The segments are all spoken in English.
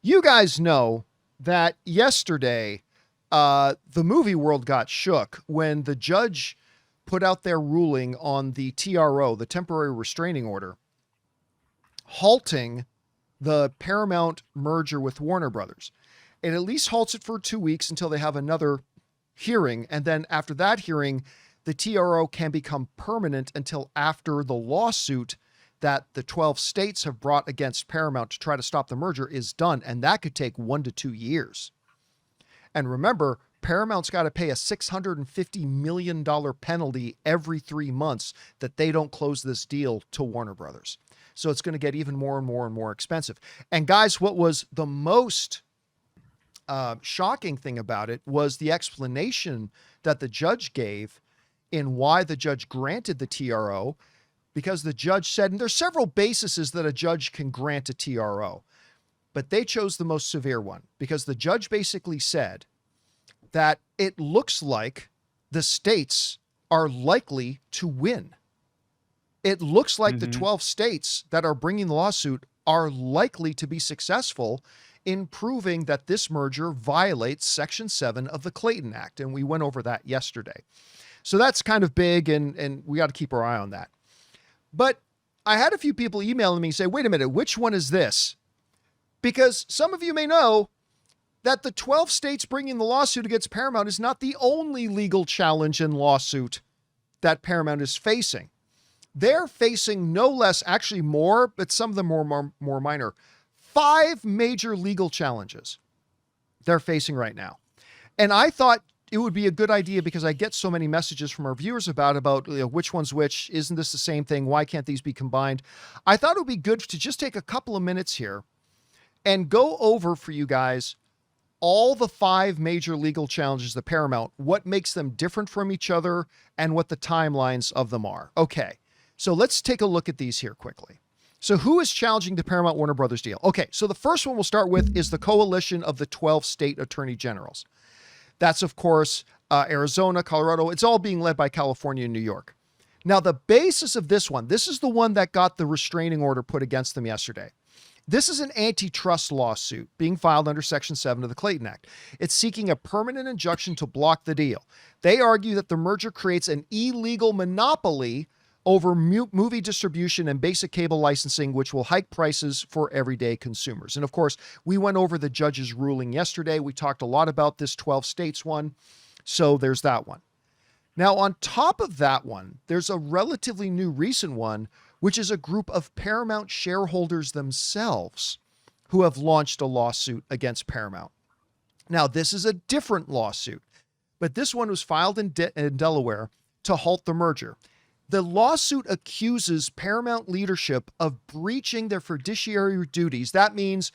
You guys know that yesterday, the movie world got shook when the judge put out their ruling on the TRO, the temporary restraining order, halting the Paramount merger with Warner Brothers. It at least halts it for 2 weeks until they have another hearing. And then after that hearing, the TRO can become permanent until after the lawsuit that the 12 states have brought against Paramount to try to stop the merger is done. And that could take 1 to 2 years. And remember, Paramount's got to pay a $650 million penalty every 3 months that they don't close this deal to Warner Brothers. So it's going to get even more and more and more expensive. And guys, what was the most shocking thing about it was the explanation that the judge gave in why the judge granted the TRO, because the judge said, and there's several bases that a judge can grant a TRO, but they chose the most severe one because the judge basically said that it looks like the states are likely to win. It looks like the 12 states that are bringing the lawsuit are likely to be successful in proving that this merger violates Section 7 of the Clayton Act. And we went over that yesterday. So that's kind of big, and we got to keep our eye on that. But I had a few people emailing me and say, wait a minute, which one is this? Because some of you may know that the 12 states bringing the lawsuit against Paramount is not the only legal challenge and lawsuit that Paramount is facing. They're facing no less, actually more, but some of them more minor, 5 major legal challenges they're facing right now. And I thought it would be a good idea because I get so many messages from our viewers about which one's which. Isn't this the same thing? Why can't these be combined? I thought it would be good to just take a couple of minutes here and go over for you guys all the 5 major legal challenges to Paramount, what makes them different from each other, and what the timelines of them are. Okay, so let's take a look at these here quickly. So who is challenging the Paramount Warner Brothers deal? Okay, so the first one we'll start with is the coalition of the 12 state attorney generals. That's, of course, Arizona, Colorado. It's all being led by California and New York. Now, the basis of this one, this is the one that got the restraining order put against them yesterday. This is an antitrust lawsuit being filed under Section 7 of the Clayton Act. It's seeking a permanent injunction to block the deal. They argue that the merger creates an illegal monopoly over movie distribution and basic cable licensing, which will hike prices for everyday consumers. And of course, we went over the judge's ruling yesterday. We talked a lot about this 12 states one. So there's that one. Now, on top of that one, there's a relatively new recent one, which is a group of Paramount shareholders themselves who have launched a lawsuit against Paramount. Now, this is a different lawsuit, but this one was filed in Delaware to halt the merger. The lawsuit accuses Paramount leadership of breaching their fiduciary duties. That means,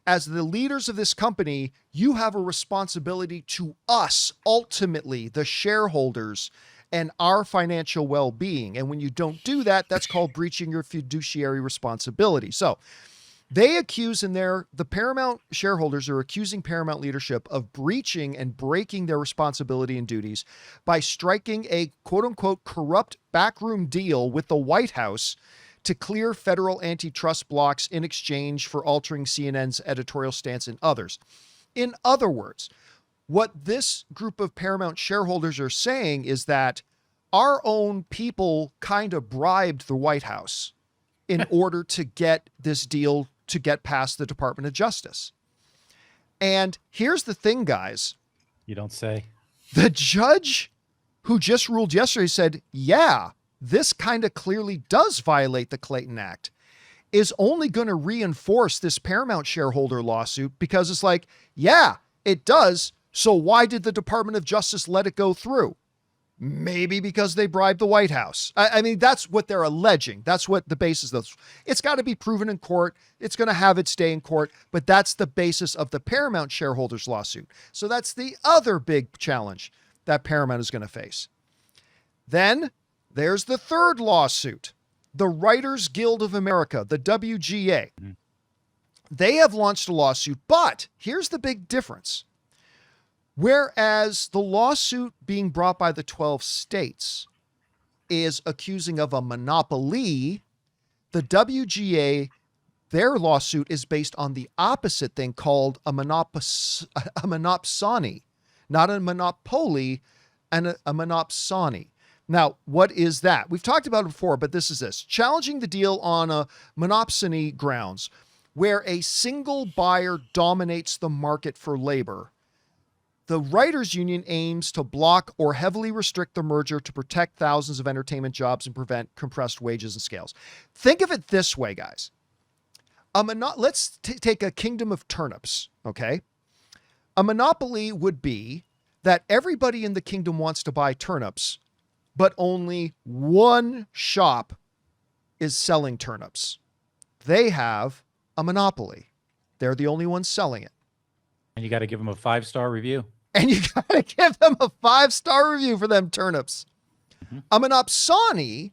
as the leaders of this company, you have a responsibility to us, ultimately, the shareholders, and our financial well-being. And when you don't do that, that's called breaching your fiduciary responsibility. So they accuse the Paramount shareholders are accusing Paramount leadership of breaching and breaking their responsibility and duties by striking a quote-unquote corrupt backroom deal with the White House to clear federal antitrust blocks in exchange for altering CNN's editorial stance and others. In other words, what this group of Paramount shareholders are saying is that our own people kind of bribed the White House in order to get this deal to get past the Department of Justice. And here's the thing, guys. You don't say. The judge who just ruled yesterday said, yeah, this kind of clearly does violate the Clayton Act, is only going to reinforce this Paramount shareholder lawsuit because it's like, yeah, it does. So why did the Department of Justice let it go through? Maybe because they bribed the White House. I mean, that's what they're alleging. That's what the basis of. It's got to be proven in court. It's going to have its day in court, but that's the basis of the Paramount shareholders lawsuit. So that's the other big challenge that Paramount is going to face. Then there's the third lawsuit, the Writers Guild of America, the WGA. They have launched a lawsuit, but here's the big difference. Whereas the lawsuit being brought by the 12 states is accusing of a monopoly, the WGA their lawsuit is based on the opposite thing called a monopsony, not a monopoly, and a monopsony. Now, what is that? We've talked about it before, but this is this. Challenging the deal on a monopsony grounds, where a single buyer dominates the market for labor. The writers' union aims to block or heavily restrict the merger to protect thousands of entertainment jobs and prevent compressed wages and scales. Think of it this way, guys. Let's take a kingdom of turnips, okay? A monopoly would be that everybody in the kingdom wants to buy turnips, but only one shop is selling turnips. They have a monopoly. They're the only ones selling it. And you got to give them a 5-star review. And you got to give them a 5-star review for them turnips. Mm-hmm. A monopsony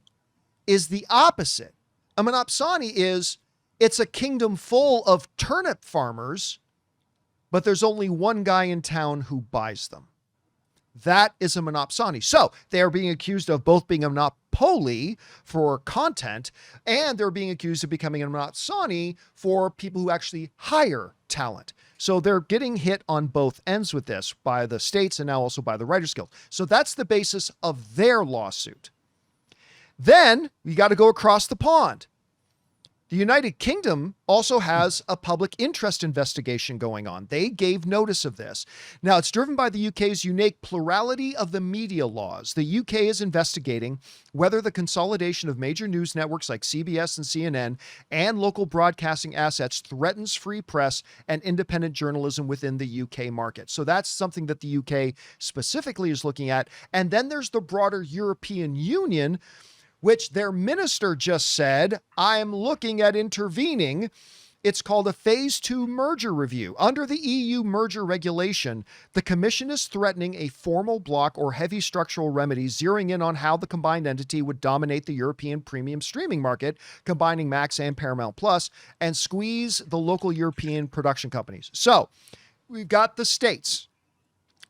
is the opposite. A monopsony is, it's a kingdom full of turnip farmers, but there's only one guy in town who buys them. That is a monopsony. So they are being accused of both being a monopoly for content, and they're being accused of becoming a monopsony for people who actually hire talent. So they're getting hit on both ends with this by the states and now also by the Writers Guild. So that's the basis of their lawsuit. Then you got to go across the pond. The United Kingdom also has a public interest investigation going on. They gave notice of this. Now, it's driven by the UK's unique plurality of the media laws. The UK is investigating whether the consolidation of major news networks like CBS and CNN and local broadcasting assets threatens free press and independent journalism within the UK market. So that's something that the UK specifically is looking at. And then there's the broader European Union, which their minister just said, I'm looking at intervening. It's called a Phase 2 merger review. Under the EU merger regulation, the Commission is threatening a formal block or heavy structural remedy, zeroing in on how the combined entity would dominate the European premium streaming market, combining Max and Paramount Plus, and squeeze the local European production companies. So we've got the states.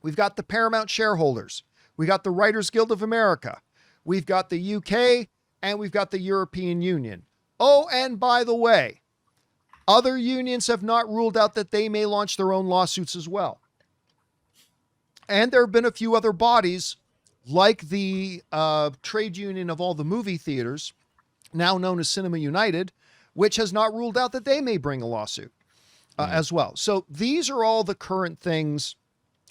We've got the Paramount shareholders. We got the Writers Guild of America. We've got the UK, and we've got the European Union. Oh, and by the way, other unions have not ruled out that they may launch their own lawsuits as well. And there have been a few other bodies, like the trade union of all the movie theaters, now known as Cinema United, which has not ruled out that they may bring a lawsuit as well. So these are all the current things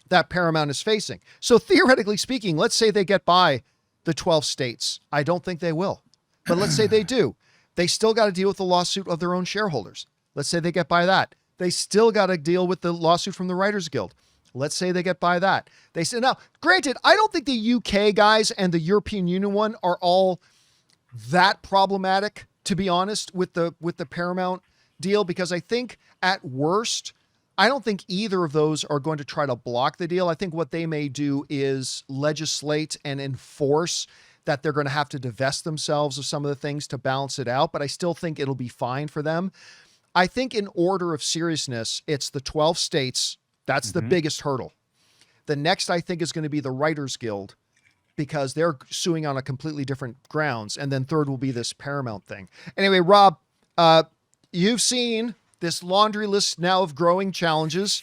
that Paramount is facing. So theoretically speaking, let's say they get by the 12 states. I don't think they will, but let's say they do. They still got to deal with the lawsuit of their own shareholders. Let's say they get by that. They still got to deal with the lawsuit from the Writers Guild. Let's say they get by that. They say, now, granted, I don't think the UK guys and the European Union one are all that problematic, to be honest, with the Paramount deal, because I think at worst, I don't think either of those are going to try to block the deal. I think what they may do is legislate and enforce that they're going to have to divest themselves of some of the things to balance it out, but I still think it'll be fine for them. I think in order of seriousness, it's the 12 states. That's the biggest hurdle. The next, I think, is going to be the Writers Guild, because they're suing on a completely different grounds. And then third will be this Paramount thing. Anyway, Rob, you've seen this laundry list now of growing challenges.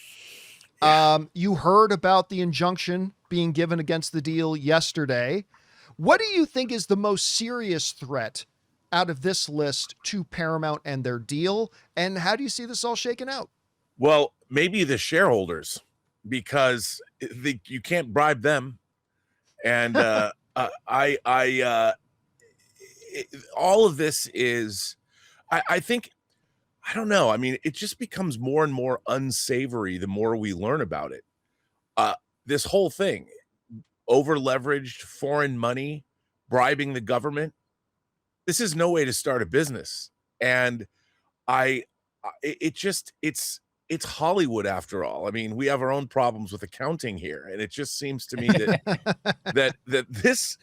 You heard about the injunction being given against the deal yesterday. What do you think is the most serious threat out of this list to Paramount and their deal? And how do you see this all shaken out? Well, maybe the shareholders, because you can't bribe them. And all of this is, I think, I don't know. I mean, it just becomes more and more unsavory the more we learn about it. This whole thing, over-leveraged foreign money, bribing the government. This is no way to start a business. And it's Hollywood after all. I mean, we have our own problems with accounting here. And it just seems to me that this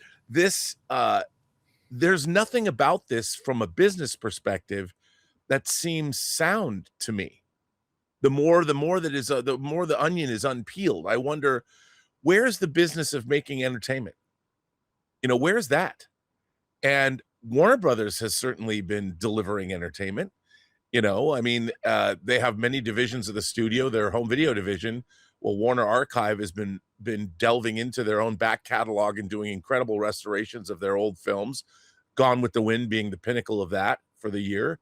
there's nothing about this from a business perspective that seems sound to me. The more the onion is unpeeled. I wonder, where's the business of making entertainment? Where's that? And Warner Brothers has certainly been delivering entertainment. I mean, they have many divisions of the studio, their home video division. Well, Warner Archive has been delving into their own back catalog and doing incredible restorations of their old films, Gone with the Wind being the pinnacle of that for the year.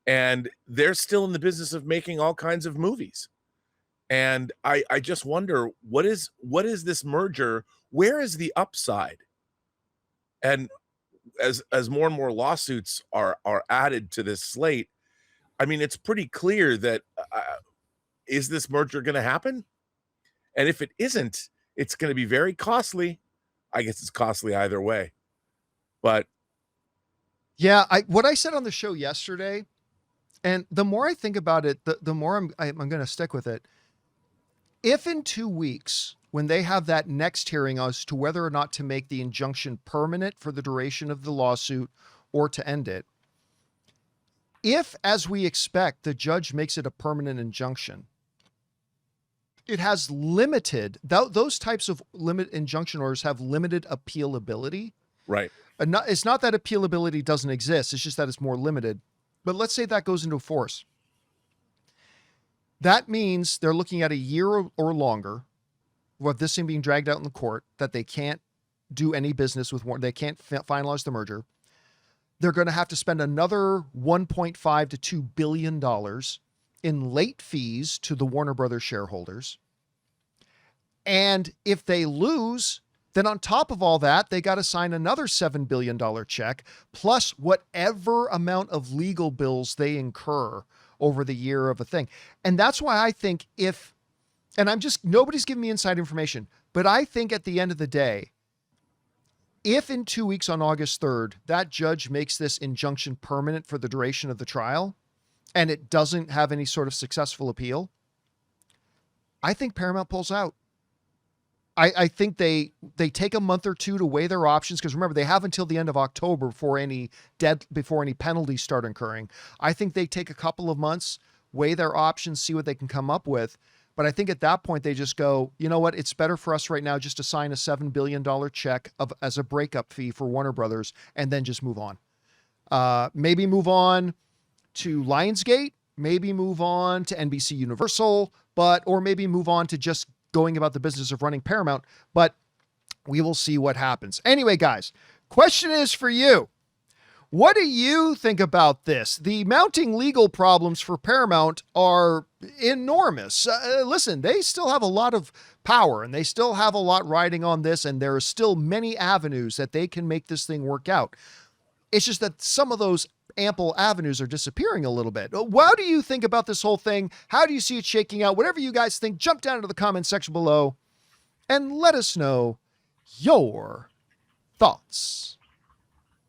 And they're still in the business of making all kinds of movies. And I just wonder, what is this merger? Where is the upside? And as more and more lawsuits are added to this slate, I mean, it's pretty clear that is this merger going to happen? And if it isn't, it's going to be very costly. I guess it's costly either way. But yeah, what I said on the show yesterday, and the more I think about it, the more I'm going to stick with it. If in 2 weeks, when they have that next hearing as to whether or not to make the injunction permanent for the duration of the lawsuit or to end it, if, as we expect, the judge makes it a permanent injunction, it has limited, those types of injunction orders have limited appealability. right. It's not that appealability doesn't exist. It's just that it's more limited. But let's say that goes into force. That means they're looking at a year or longer of this thing being dragged out in the court, that they can't do any business with Warner. They can't finalize the merger. They're going to have to spend another $1.5 to $2 billion in late fees to the Warner Brothers shareholders. And if they lose, then on top of all that, they got to sign another $7 billion check, plus whatever amount of legal bills they incur over the year of a thing. And that's why I think nobody's giving me inside information, but I think at the end of the day, if in 2 weeks on August 3rd, that judge makes this injunction permanent for the duration of the trial, and it doesn't have any sort of successful appeal, I think Paramount pulls out. I think they take a month or two to weigh their options, because remember, they have until the end of October before any penalties start incurring. I think they take a couple of months, weigh their options, see what they can come up with. But I think at that point they just go, you know what? It's better for us right now just to sign a $7 billion check as a breakup fee for Warner Brothers, and then just move on. Maybe move on to Lionsgate, maybe move on to NBC Universal, or maybe move on to just going about the business of running Paramount, but we will see what happens. Anyway, guys, question is for you. What do you think about this? The mounting legal problems for Paramount are enormous. Listen, they still have a lot of power and they still have a lot riding on this, and there are still many avenues that they can make this thing work out. It's just that some of those ample avenues are disappearing a little bit. What do you think about this whole thing? How do you see it shaking out? Whatever you guys think, jump down into the comment section below and let us know your thoughts.